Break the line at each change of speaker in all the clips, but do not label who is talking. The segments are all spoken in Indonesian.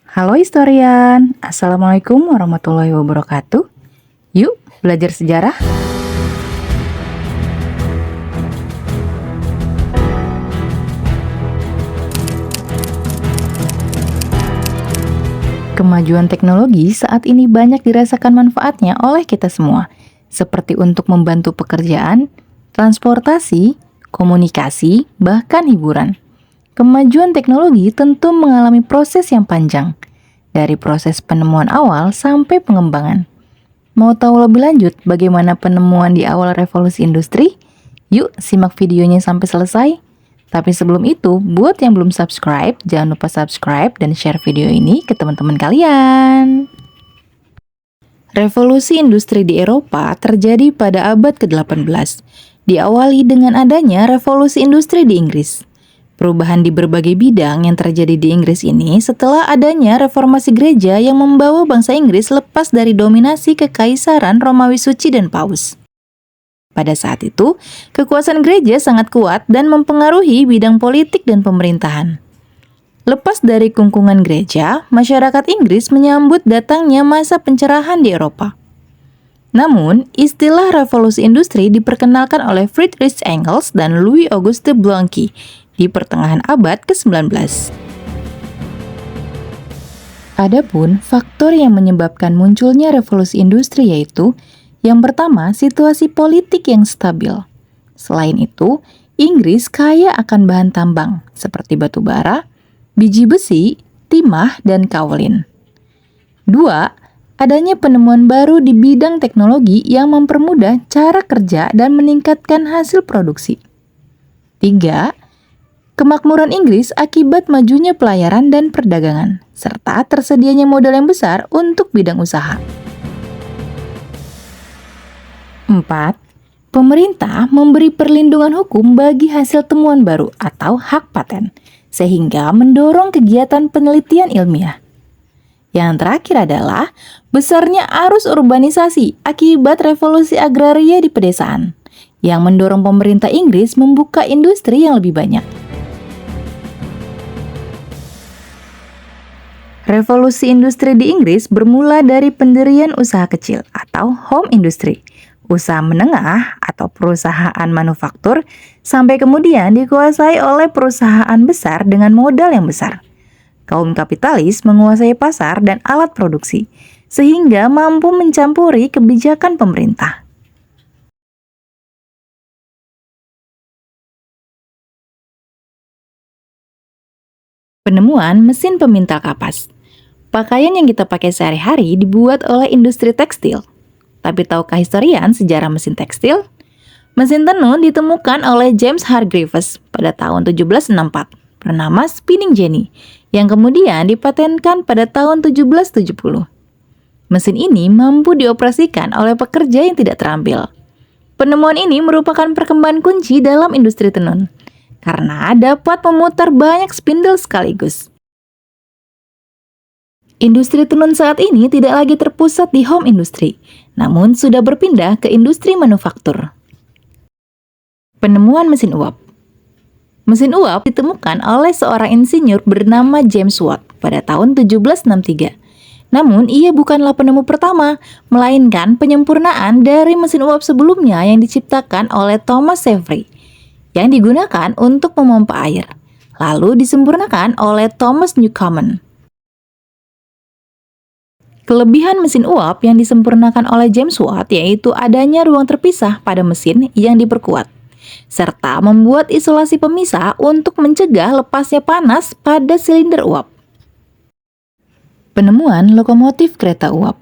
Halo historian, Assalamualaikum warahmatullahi wabarakatuh. Yuk belajar sejarah. Kemajuan teknologi saat ini banyak dirasakan manfaatnya oleh kita semua, seperti untuk membantu pekerjaan, transportasi, komunikasi, bahkan hiburan. Kemajuan teknologi tentu mengalami proses yang panjang, dari proses penemuan awal sampai pengembangan. Mau tahu lebih lanjut bagaimana penemuan di awal revolusi industri? Yuk simak videonya sampai selesai. Tapi sebelum itu, buat yang belum subscribe, jangan lupa subscribe dan share video ini ke teman-teman kalian. Revolusi industri di Eropa terjadi pada abad ke-18, diawali dengan adanya revolusi industri di Inggris. Perubahan di berbagai bidang yang terjadi di Inggris ini setelah adanya reformasi gereja yang membawa bangsa Inggris lepas dari dominasi kekaisaran Romawi Suci dan Paus. Pada saat itu, kekuasaan gereja sangat kuat dan mempengaruhi bidang politik dan pemerintahan. Lepas dari kungkungan gereja, masyarakat Inggris menyambut datangnya masa pencerahan di Eropa. Namun, istilah revolusi industri diperkenalkan oleh Friedrich Engels dan Louis Auguste Blanqui di pertengahan abad ke-19. Adapun faktor yang menyebabkan munculnya revolusi industri yaitu yang pertama, situasi politik yang stabil. Selain itu, Inggris kaya akan bahan tambang seperti batu bara, biji besi, timah, dan kaolin. 2. Adanya penemuan baru di bidang teknologi yang mempermudah cara kerja dan meningkatkan hasil produksi. 3. Kemakmuran Inggris akibat majunya pelayaran dan perdagangan, serta tersedianya modal yang besar untuk bidang usaha. 4. Pemerintah memberi perlindungan hukum bagi hasil temuan baru atau hak paten, sehingga mendorong kegiatan penelitian ilmiah. Yang terakhir adalah besarnya arus urbanisasi akibat revolusi agraria di pedesaan, yang mendorong pemerintah Inggris membuka industri yang lebih banyak. Revolusi industri di Inggris bermula dari pendirian usaha kecil atau home industry, usaha menengah atau perusahaan manufaktur, sampai kemudian dikuasai oleh perusahaan besar dengan modal yang besar. Kaum kapitalis menguasai pasar dan alat produksi, sehingga mampu mencampuri kebijakan pemerintah. Penemuan mesin pemintal kapas. Pakaian yang kita pakai sehari-hari dibuat oleh industri tekstil. Tapi tahukah historian sejarah mesin tekstil? Mesin tenun ditemukan oleh James Hargreaves pada tahun 1764, bernama spinning jenny, yang kemudian dipatenkan pada tahun 1770. Mesin ini mampu dioperasikan oleh pekerja yang tidak terampil. Penemuan ini merupakan perkembangan kunci dalam industri tenun, karena dapat memutar banyak spindle sekaligus. Industri tenun saat ini tidak lagi terpusat di home industry, namun sudah berpindah ke industri manufaktur. Penemuan mesin uap. Mesin uap ditemukan oleh seorang insinyur bernama James Watt pada tahun 1763. Namun, ia bukanlah penemu pertama, melainkan penyempurnaan dari mesin uap sebelumnya yang diciptakan oleh Thomas Savery, yang digunakan untuk memompa air, lalu disempurnakan oleh Thomas Newcomen. Kelebihan mesin uap yang disempurnakan oleh James Watt yaitu adanya ruang terpisah pada mesin yang diperkuat, serta membuat isolasi pemisah untuk mencegah lepasnya panas pada silinder uap. Penemuan lokomotif kereta uap.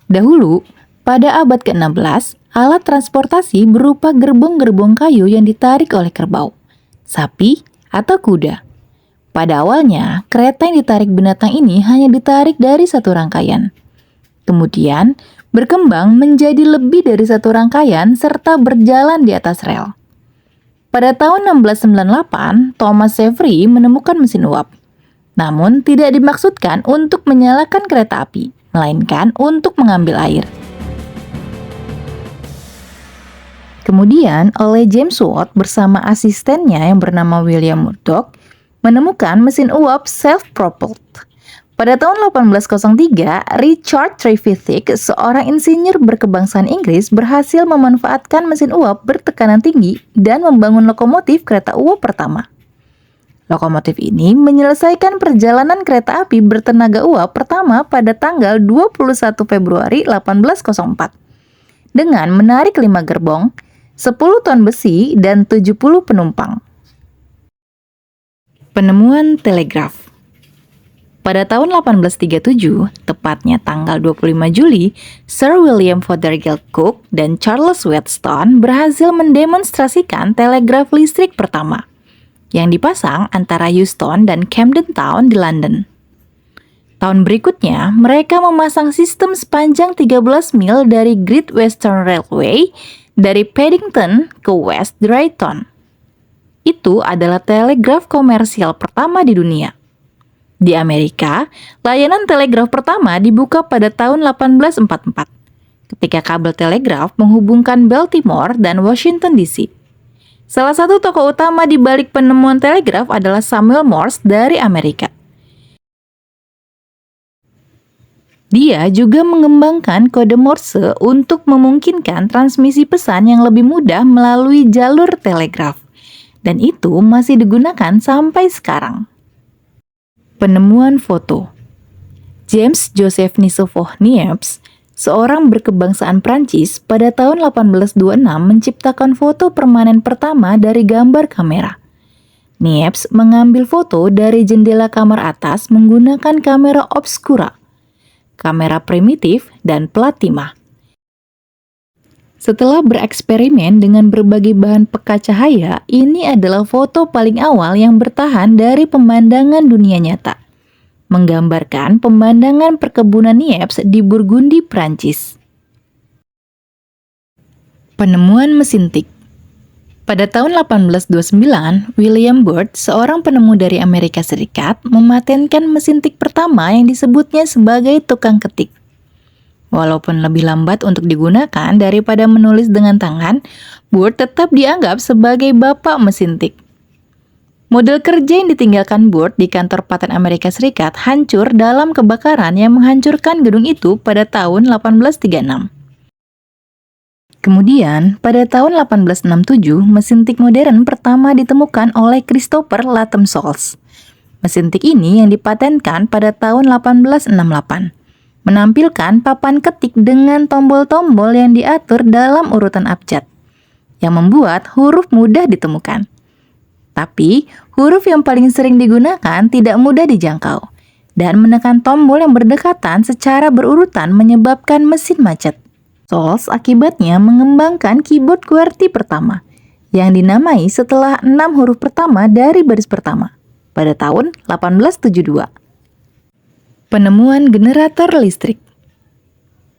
Dahulu, pada abad ke-16, alat transportasi berupa gerbong-gerbong kayu yang ditarik oleh kerbau, sapi, atau kuda. Pada awalnya, kereta yang ditarik binatang ini hanya ditarik dari satu rangkaian. Kemudian, berkembang menjadi lebih dari satu rangkaian serta berjalan di atas rel. Pada tahun 1698, Thomas Savery menemukan mesin uap. Namun, tidak dimaksudkan untuk menyalakan kereta api, melainkan untuk mengambil air. Kemudian, oleh James Watt bersama asistennya yang bernama William Murdoch, menemukan mesin uap self-propelled Pada tahun 1803, Richard Trevithick, seorang insinyur berkebangsaan Inggris, berhasil memanfaatkan mesin uap bertekanan tinggi dan membangun lokomotif kereta uap pertama. Lokomotif ini menyelesaikan perjalanan kereta api bertenaga uap pertama pada tanggal 21 Februari 1804 dengan menarik 5 gerbong, 10 ton besi, dan 70 penumpang. Penemuan telegraf. Pada tahun 1837, tepatnya tanggal 25 Juli, Sir William Fothergill Cooke dan Charles Wheatstone berhasil mendemonstrasikan telegraf listrik pertama yang dipasang antara Euston dan Camden Town di London. Tahun berikutnya, mereka memasang sistem sepanjang 13 mil dari Great Western Railway dari Paddington ke West Drayton. Itu adalah telegraf komersial pertama di dunia. Di Amerika, layanan telegraf pertama dibuka pada tahun 1844, ketika kabel telegraf menghubungkan Baltimore dan Washington DC. Salah satu tokoh utama di balik penemuan telegraf adalah Samuel Morse dari Amerika. Dia juga mengembangkan kode Morse untuk memungkinkan transmisi pesan yang lebih mudah melalui jalur telegraf, dan itu masih digunakan sampai sekarang. Penemuan foto. James Joseph Niepce, seorang berkebangsaan Prancis, pada tahun 1826 menciptakan foto permanen pertama dari gambar kamera. Niepce mengambil foto dari jendela kamar atas menggunakan kamera obscura, kamera primitif, dan plat timah. Setelah bereksperimen dengan berbagai bahan peka cahaya, ini adalah foto paling awal yang bertahan dari pemandangan dunia nyata, menggambarkan pemandangan perkebunan Niepce di Burgundy, Prancis. Penemuan mesin tik. Pada tahun 1829, William Byrd, seorang penemu dari Amerika Serikat, mematenkan mesin tik pertama yang disebutnya sebagai tukang ketik. Walaupun lebih lambat untuk digunakan daripada menulis dengan tangan, Byrd tetap dianggap sebagai bapak mesin tik. Model kerja yang ditinggalkan Byrd di kantor paten Amerika Serikat hancur dalam kebakaran yang menghancurkan gedung itu pada tahun 1836. Kemudian, pada tahun 1867, mesin tik modern pertama ditemukan oleh Christopher Latham Solz. Mesin tik ini yang dipatenkan pada tahun 1868. Menampilkan papan ketik dengan tombol-tombol yang diatur dalam urutan abjad, yang membuat huruf mudah ditemukan. Tapi, huruf yang paling sering digunakan tidak mudah dijangkau, dan menekan tombol yang berdekatan secara berurutan menyebabkan mesin macet. Solz akibatnya mengembangkan keyboard QWERTY pertama, yang dinamai setelah 6 huruf pertama dari baris pertama, pada tahun 1872. Penemuan generator listrik.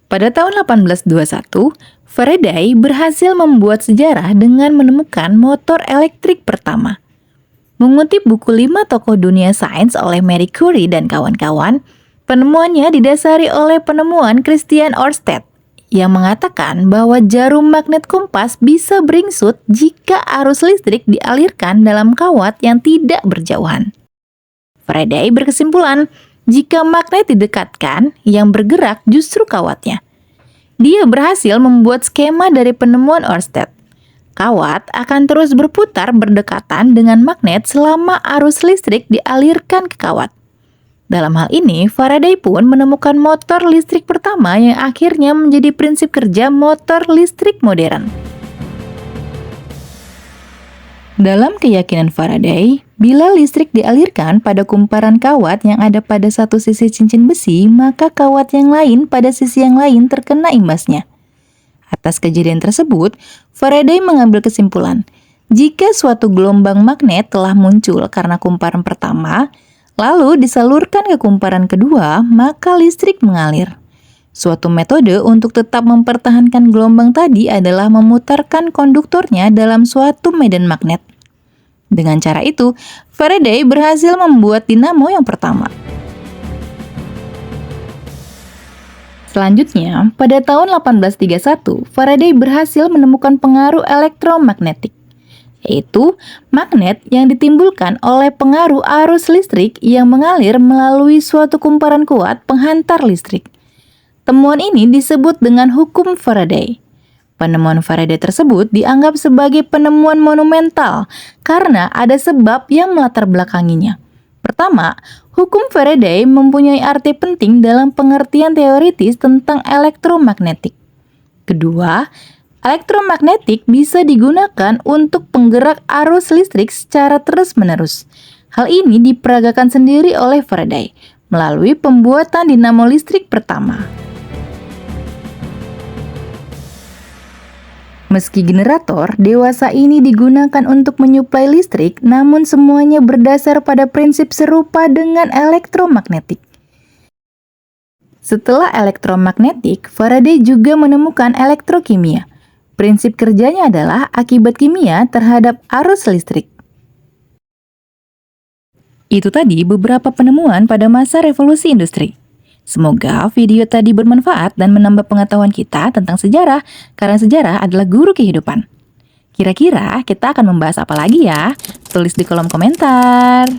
Pada tahun 1821, Faraday berhasil membuat sejarah dengan menemukan motor elektrik pertama. Mengutip buku 5 tokoh dunia sains oleh Marie Curie dan kawan-kawan, penemuannya didasari oleh penemuan Christian Ørsted yang mengatakan bahwa jarum magnet kompas bisa beringsut jika arus listrik dialirkan dalam kawat yang tidak berjauhan. Faraday berkesimpulan, jika magnet didekatkan, yang bergerak justru kawatnya. Dia berhasil membuat skema dari penemuan Ørsted. Kawat akan terus berputar berdekatan dengan magnet selama arus listrik dialirkan ke kawat. Dalam hal ini, Faraday pun menemukan motor listrik pertama yang akhirnya menjadi prinsip kerja motor listrik modern. Dalam keyakinan Faraday, bila listrik dialirkan pada kumparan kawat yang ada pada satu sisi cincin besi, maka kawat yang lain pada sisi yang lain terkena imbasnya. Atas kejadian tersebut, Faraday mengambil kesimpulan, jika suatu gelombang magnet telah muncul karena kumparan pertama, lalu disalurkan ke kumparan kedua, maka listrik mengalir. Suatu metode untuk tetap mempertahankan gelombang tadi adalah memutarkan konduktornya dalam suatu medan magnet. Dengan cara itu, Faraday berhasil membuat dinamo yang pertama. Selanjutnya, pada tahun 1831, Faraday berhasil menemukan pengaruh elektromagnetik. yaitu magnet yang ditimbulkan oleh pengaruh arus listrik yang mengalir melalui suatu kumparan kuat penghantar listrik. Temuan ini disebut dengan hukum Faraday. Penemuan Faraday tersebut dianggap sebagai penemuan monumental karena ada sebab yang melatar belakanginya. Pertama, hukum Faraday mempunyai arti penting dalam pengertian teoritis tentang elektromagnetik. Kedua, elektromagnetik bisa digunakan untuk penggerak arus listrik secara terus-menerus. Hal ini diperagakan sendiri oleh Faraday melalui pembuatan dinamo listrik pertama. Meski generator dewasa ini digunakan untuk menyuplai listrik, namun semuanya berdasar pada prinsip serupa dengan elektromagnetik. Setelah elektromagnetik, Faraday juga menemukan elektrokimia. Prinsip kerjanya adalah akibat kimia terhadap arus listrik. Itu tadi beberapa penemuan pada masa revolusi industri. Semoga video tadi bermanfaat dan menambah pengetahuan kita tentang sejarah, karena sejarah adalah guru kehidupan. Kira-kira kita akan membahas apa lagi ya? Tulis di kolom komentar.